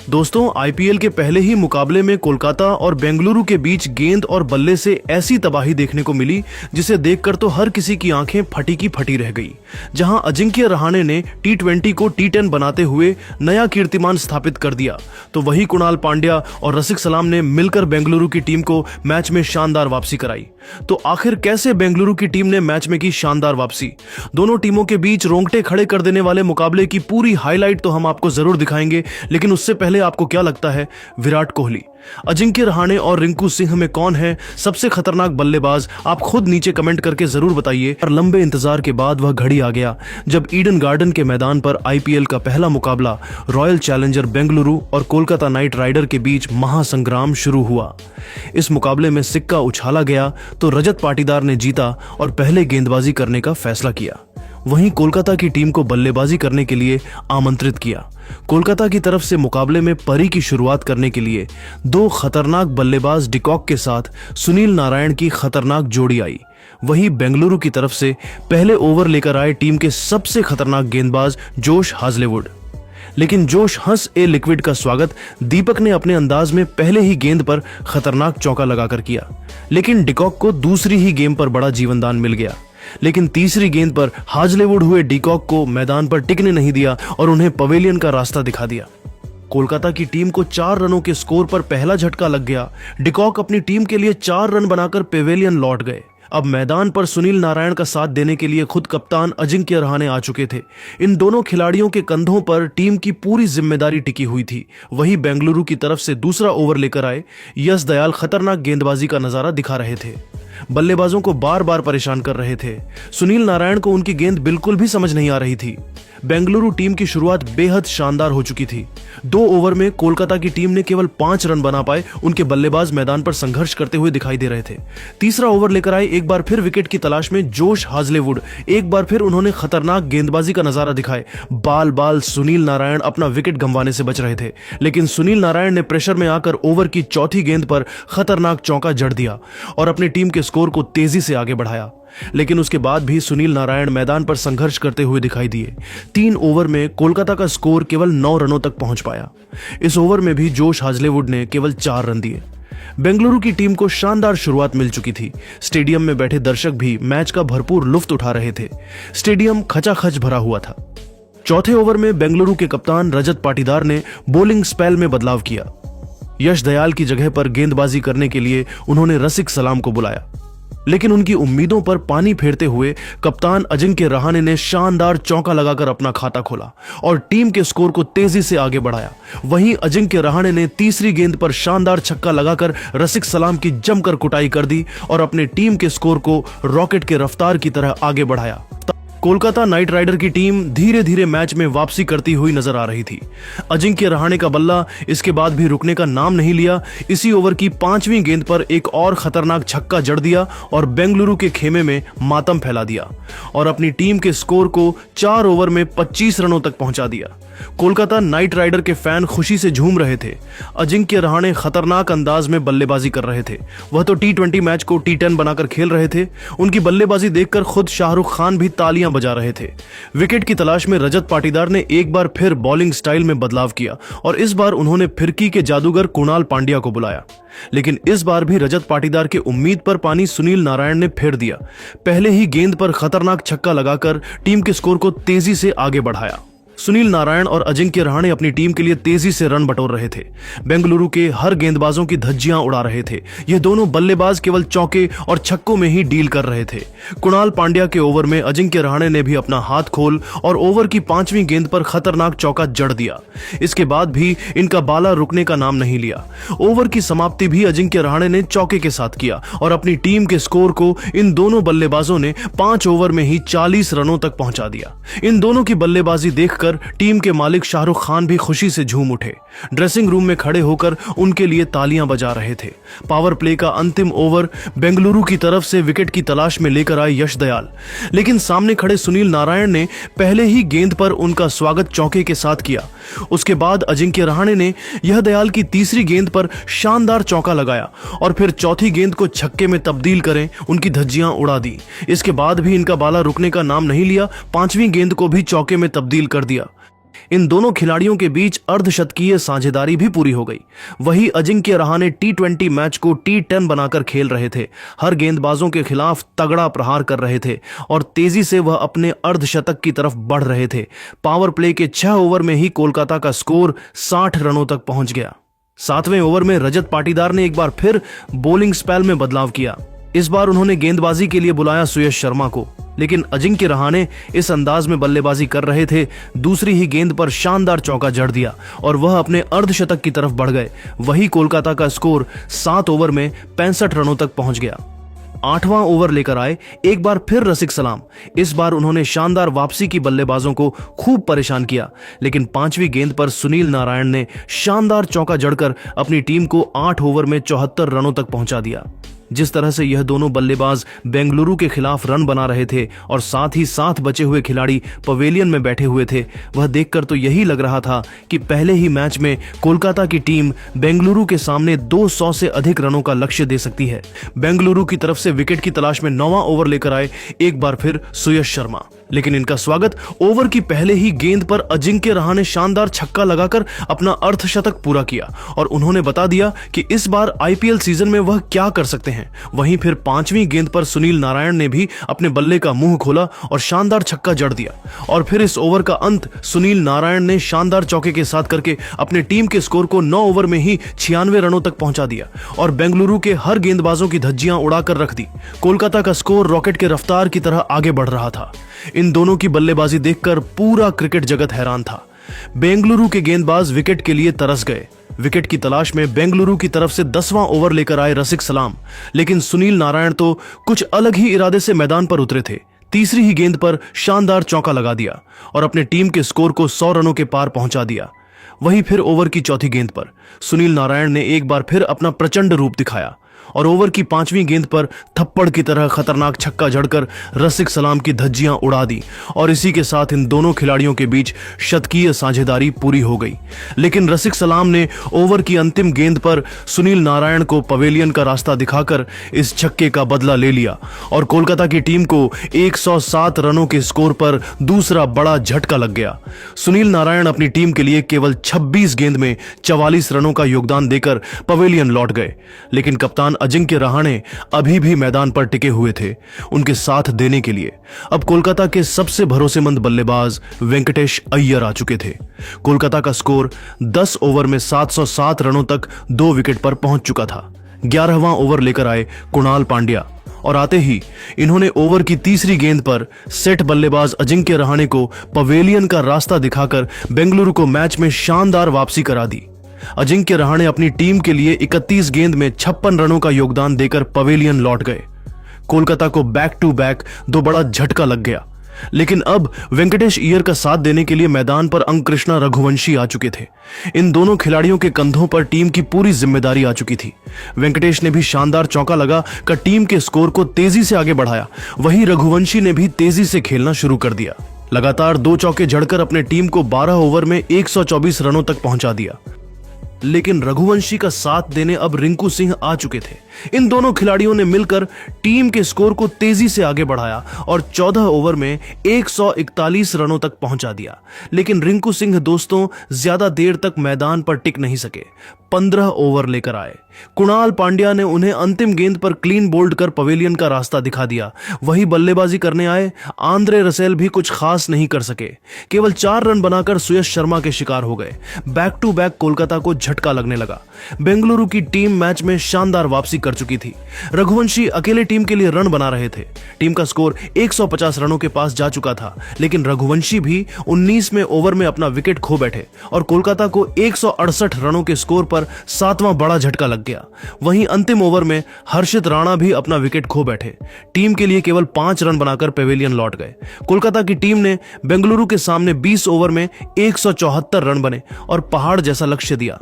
दोस्तों, आईपीएल के पहले ही मुकाबले में कोलकाता और बेंगलुरु के बीच गेंद और बल्ले से ऐसी तबाही देखने को मिली जिसे देखकर तो हर किसी की आंखें फटी की फटी रह गई। जहां अजिंक्य रहाणे ने टी20 को टी10 बनाते हुए नया कीर्तिमान स्थापित कर दिया, तो वही कुणाल पांड्या और रसिक सलाम ने मिलकर बेंगलुरु की टीम को मैच में शानदार वापसी कराई। तो आखिर कैसे बेंगलुरु की टीम ने मैच में की शानदार वापसी? दोनों टीमों के बीच रोंगटे खड़े कर देने वाले मुकाबले की पूरी हाईलाइट तो हम आपको जरूर दिखाएंगे, लेकिन उससे पहले आपको क्या लगता है, विराट कोहली, अजिंक्य रहाणे और रिंकू सिंह में कौन है सबसे खतरनाक बल्लेबाज? आप खुद नीचे कमेंट करके जरूर बताइए। और लंबे इंतजार के बाद वह घड़ी आ गया जब ईडन गार्डन के मैदान पर आईपीएल का पहला मुकाबला रॉयल चैलेंजर बेंगलुरु और कोलकाता नाइट राइडर के बीच महासंग्राम शुरू हुआ। इस मुकाबले में सिक्का उछाला गया तो रजत पाटीदार ने जीता और पहले गेंदबाजी करने का फैसला किया। वहीं कोलकाता की टीम को बल्लेबाजी करने के लिए आमंत्रित किया। कोलकाता की तरफ से मुकाबले में परी की शुरुआत करने के लिए दो खतरनाक बल्लेबाज डिकॉक के साथ सुनील नारायण की खतरनाक जोड़ी आई। वहीं बेंगलुरु की तरफ से पहले ओवर लेकर आए टीम के सबसे खतरनाक गेंदबाज जोश हाजलेवुड। लेकिन जोश हंस ए लिक्विड का स्वागत दीपक ने अपने अंदाज में पहले ही गेंद पर खतरनाक चौका लगाकर किया। लेकिन डिकॉक को दूसरी ही गेंद पर बड़ा जीवनदान मिल गया। लेकिन तीसरी गेंद पर हाजलेवुड हुए डिकॉक को मैदान पर टिकने नहीं दिया और उन्हें पवेलियन का रास्ता दिखा दिया। कोलकाता की टीम को 4 रनों के स्कोर पर पहला झटका लग गया। डिकॉक अपनी टीम के लिए 4 रन बनाकर पवेलियन लौट गए। अब मैदान पर सुनील नारायण का साथ देने के लिए खुद कप्तान अजिंक्य रहाणे आ चुके थे। इन दोनों खिलाड़ियों के कंधों पर टीम की पूरी जिम्मेदारी टिकी हुई थी। वहीं बेंगलुरु की तरफ से दूसरा ओवर लेकर आए यश दयाल खतरनाक गेंदबाजी का नजारा दिखा रहे थे। बल्लेबाजों को बार बार परेशान कर रहे थे। सुनील नारायण को उनकी गेंद बिल्कुल भी समझ नहीं आ रही थी। बेंगलुरु टीम की शुरुआत बेहद शानदार हो चुकी थी। 2 ओवर में कोलकाता की टीम ने केवल 5 रन बना पाए। उनके बल्लेबाज मैदान पर संघर्ष करते हुए दिखाई दे रहे थे। तीसरा ओवर लेकर आए एक बार फिर विकेट की तलाश में जोश हाजलेवुड। एक बार फिर उन्होंने खतरनाक गेंदबाजी का नजारा दिखाए। बाल बाल सुनील नारायण अपना विकेट गंवाने से बच रहे थे, लेकिन सुनील नारायण ने प्रेशर में आकर ओवर की चौथी गेंद पर खतरनाक चौका जड़ दिया और अपनी टीम के स्कोर को तेजी से आगे बढ़ाया। लेकिन उसके बाद भी सुनील नारायण मैदान पर संघर्ष करते हुए दिखाई दिए। 3 ओवर में कोलकाता का स्कोर केवल 9 रनों तक पहुंच पाया। इस ओवर में भी जोश हाजलेवुड ने केवल 4 रन दिए। बेंगलुरु की टीम को शानदार शुरुआत मिल चुकी थी। स्टेडियम में बैठे दर्शक भी मैच का भरपूर लुत्फ उठा रहे थे। स्टेडियम खचाखच भरा हुआ था। चौथे ओवर में बेंगलुरु के कप्तान रजत पाटीदार ने बॉलिंग स्पेल में बदलाव किया। यश दयाल की जगह पर गेंदबाजी करने के लिए उन्होंने रसिक सलाम को बुलाया, लेकिन उनकी उम्मीदों पर पानी फेरते हुए कप्तान अजिंक्य रहाणे ने शानदार चौका लगाकर अपना खाता खोला और टीम के स्कोर को तेजी से आगे बढ़ाया। वहीं अजिंक्य रहाणे ने तीसरी गेंद पर शानदार छक्का लगाकर रसिक सलाम की जमकर कुटाई कर दी और अपने टीम के स्कोर को रॉकेट के रफ्तार की तरह आगे बढ़ाया। कोलकाता नाइट राइडर की टीम धीरे धीरे मैच में वापसी करती हुई नजर आ रही थी। अजिंक्य रहाणे का बल्ला इसके बाद भी रुकने का नाम नहीं लिया। इसी ओवर की 5वीं गेंद पर एक और खतरनाक छक्का जड़ दिया और बेंगलुरु के खेमे में मातम फैला दिया और अपनी टीम के स्कोर को 4 ओवर में 25 रनों तक पहुंचा दिया। कोलकाता नाइट राइडर के फैन खुशी से झूम रहे थे। अजिंक्य रहाणे खतरनाक अंदाज में बल्लेबाजी कर रहे थे। वह तो टी20 मैच को टी10 बनाकर खेल रहे थे। उनकी बल्लेबाजी देखकर खुद शाहरुख खान भी तालियां बजा रहे थे। विकेट की तलाश में रजत पाटीदार ने एक बार फिर बॉलिंग स्टाइल में बदलाव किया और इस बार उन्होंने फिरकी के जादूगर कुणाल पांड्या को बुलाया। लेकिन इस बार भी रजत पाटीदार के उम्मीद पर पानी सुनील नारायण ने फेर दिया। पहले ही गेंद पर खतरनाक छक्का लगाकर टीम के स्कोर को तेजी से आगे बढ़ाया। सुनील नारायण और अजिंक्य रहाणे अपनी टीम के लिए तेजी से रन बटोर रहे थे। बेंगलुरु के हर गेंदबाजों की धज्जियां उड़ा रहे थे। ये दोनों बल्लेबाज केवल चौके और छक्कों में ही डील कर रहे थे। कुणाल पांड्या के ओवर में अजिंक्य रहाणे ने भी अपना हाथ खोल और ओवर की 5वीं गेंद पर खतरनाक चौका जड़ दिया। इसके बाद भी इनका बाला रुकने का नाम नहीं लिया। ओवर की समाप्ति भी अजिंक्य रहाणे ने चौके के साथ किया और अपनी टीम के स्कोर को इन दोनों बल्लेबाजों ने 5 ओवर में ही 40 रनों तक पहुंचा दिया। इन दोनों की बल्लेबाजी देखकर टीम के मालिक शाहरुख खान भी खुशी से झूम उठे। ड्रेसिंग रूम में खड़े होकर उनके लिए तालियां बजा रहे थे। पावर प्ले का अंतिम ओवर बेंगलुरु की तरफ से विकेट की तलाश में लेकर आए यश दयाल, लेकिन सामने खड़े सुनील नारायण ने पहले ही गेंद पर उनका स्वागत चौके के साथ किया। उसके बाद अजिंक्य रहाणे ने यह दयाल की तीसरी गेंद पर शानदार चौका लगाया और फिर चौथी गेंद को छक्के में तब्दील करें उनकी धज्जियां उड़ा दी। इसके बाद भी इनका बाला रुकने का नाम नहीं लिया। 5वीं गेंद को भी चौके में तब्दील कर दिया। इन दोनों खिलाड़ियों के बीच अर्धशतकीय साझेदारी भी पूरी हो गई। वही अजिंक्य रहाणे T20 मैच को T10 बनाकर खेल रहे थे, हर गेंदबाजों के खिलाफ तगड़ा प्रहार कर रहे थे और तेजी से वह अपने अर्धशतक की तरफ बढ़ रहे थे। पावर प्ले के 6 ओवर में ही कोलकाता का स्कोर 60 रनों तक पहुंच गया। 7वें ओवर में रजत पाटीदार ने एक बार फिर बॉलिंग स्पेल में बदलाव किया। इस बार उन्होंने गेंदबाजी के लिए बुलाया सुयश शर्मा को, लेकिन अजिंक्य रहाणे इस अंदाज में बल्लेबाजी कर रहे थे, दूसरी ही गेंद पर शानदार चौका जड़ दिया और वह अपने अर्धशतक की तरफ बढ़ गए। वही कोलकाता का स्कोर 7 ओवर में 65 रनों तक पहुंच गया। 8वां ओवर लेकर आए एक बार फिर रसिक सलाम। इस बार उन्होंने शानदार वापसी की बल्लेबाजों को खूब परेशान किया, लेकिन 5वीं गेंद पर सुनील नारायण ने शानदार चौका जड़कर अपनी टीम को 8 ओवर में 74 रनों तक पहुंचा दिया। जिस तरह से यह दोनों बल्लेबाज बेंगलुरु के खिलाफ रन बना रहे थे और साथ ही साथ बचे हुए खिलाड़ी पवेलियन में बैठे हुए थे, वह देखकर तो यही लग रहा था कि पहले ही मैच में कोलकाता की टीम बेंगलुरु के सामने 200 से अधिक रनों का लक्ष्य दे सकती है। बेंगलुरु की तरफ से विकेट की तलाश में 9वां ओवर लेकर आए एक बार फिर सुयश शर्मा, लेकिन इनका स्वागत ओवर की पहले ही गेंद पर अजिंक्य रहाणे ने शानदार छक्का लगाकर अपना अर्धशतक पूरा किया और उन्होंने बता दिया कि इस बार आईपीएल सीजन में वह क्या कर सकते हैं। वहीं फिर 5वीं गेंद पर सुनील नारायण ने भी अपने बल्ले का मुंह खोला और शानदार छक्का जड़ दिया और फिर इस ओवर का अंत सुनील नारायण ने शानदार चौके के साथ करके अपने टीम के स्कोर को 9 ओवर में ही 96 रनों तक पहुंचा दिया और बेंगलुरु के हर गेंदबाजों की धज्जियां उड़ाकर रख दी। कोलकाता का स्कोर रॉकेट के रफ्तार की तरह आगे बढ़ रहा था। इन दोनों की बल्लेबाजी देखकर पूरा क्रिकेट जगत हैरान था। बेंगलुरु के गेंदबाज विकेट के लिए तरस गए। विकेट की तलाश में बेंगलुरु की तरफ से 10वां ओवर लेकर आए रसिक सलाम, लेकिन सुनील नारायण तो कुछ अलग ही इरादे से मैदान पर उतरे थे। तीसरी ही गेंद पर शानदार चौका लगा दिया और अपने टीम के स्कोर को 100 रनों के पार पहुंचा दिया। वहीं फिर ओवर की चौथी गेंद पर सुनील नारायण ने एक बार फिर अपना प्रचंड रूप दिखाया और ओवर की 5वीं गेंद पर थप्पड़ की तरह खतरनाक छक्का जड़कर रसिक सलाम की धज्जियां उड़ा दी और इसी के साथ इन दोनों खिलाड़ियों के बीच शतकीय साझेदारी पूरी हो गई। लेकिन रसिक सलाम ने ओवर की अंतिम गेंद पर सुनील नारायण को पवेलियन का रास्ता दिखाकर इस छक्के का बदला ले लिया और कोलकाता की टीम को 107 रनों के स्कोर पर दूसरा बड़ा झटका लग गया। सुनील नारायण अपनी टीम के लिए केवल 26 गेंद में 44 रनों का योगदान देकर पवेलियन लौट गए, लेकिन कप्तान अजिंक्य रहाणे अभी भी मैदान पर टिके हुए थे उनके साथ देने के लिए। अब कोलकाता के सबसे भरोसेमंद बल्लेबाज वेंकटेश अय्यर आ चुके थे। कोलकाता का स्कोर 10 ओवर में 707 रनों तक 2 विकेट पर पहुंच चुका था। 11वां ओवर लेकर आए कुणाल पांड्या और आते ही इन्होंने ओवर की तीसरी गेंद पर सेट बल्लेबाज अजिंक्य रहाणे को पवेलियन का रास्ता दिखाकर बेंगलुरु को मैच में शानदार वापसी करा दी। अजिंक्य रहाणे अपनी टीम के लिए 31 गेंद में 56 रनों का योगदान देकर पवेलियन लौट गए। कोलकाता को बैक टू बैक 2 बड़ा झटका लग गया, लेकिन अब वेंकटेश अय्यर का साथ देने के लिए मैदान पर अंककृष्णा रघुवंशी आ चुके थे। इन दोनों खिलाड़ियों के कंधों पर टीम की पूरी जिम्मेदारी आ चुकी थी। वेंकटेश ने भी शानदार चौका लगा कर टीम के स्कोर को तेजी से आगे बढ़ाया, वहीं रघुवंशी ने भी तेजी से खेलना शुरू कर दिया। लगातार 2 चौके जड़कर अपने टीम को 12 ओवर में 124 रनों तक पहुंचा दिया। लेकिन रघुवंशी का साथ देने अब रिंकू सिंह आ चुके थे। इन दोनों खिलाड़ियों ने मिलकर टीम के स्कोर को तेजी से आगे बढ़ाया और 14 ओवर में 141 रनों तक पहुंचा दिया। लेकिन रिंकू सिंह दोस्तों ज्यादा देर तक मैदान पर टिक नहीं सके। 15 ओवर लेकर आए। कुणाल पांड्या ने उन्हें अंतिम गेंद पर क्लीन बोल्ड कर पवेलियन का रास्ता दिखा दिया। वही बल्लेबाजी करने आए आंद्रे रसेल भी कुछ खास नहीं कर सके। केवल 4 रन बनाकर सुयश शर्मा के शिकार हो गए। बैक टू बैक कोलकाता को झटका लगने लगा। बेंगलुरु की टीम मैच में शानदार वापसी कर चुकी थी। रघुवंशी अकेले टीम के लिए रन बना रहे थे। टीम का स्कोर 150 रनों के पास जा चुका था, लेकिन रघुवंशी भी 19वें ओवर में अपना विकेट खो बैठे और कोलकाता को 168 रनों के स्कोर पर 7वां बड़ा झटका लग गया। वहीं अंतिम ओवर में हर्षित राणा भी अपना विकेट खो बैठे। टीम के लिए केवल 5 रन बनाकर पवेलियन लौट गए। कोलकाता की टीम ने बेंगलुरु के सामने 20 ओवर में 174 रन बने और पहाड़ जैसा लक्ष्य दिया।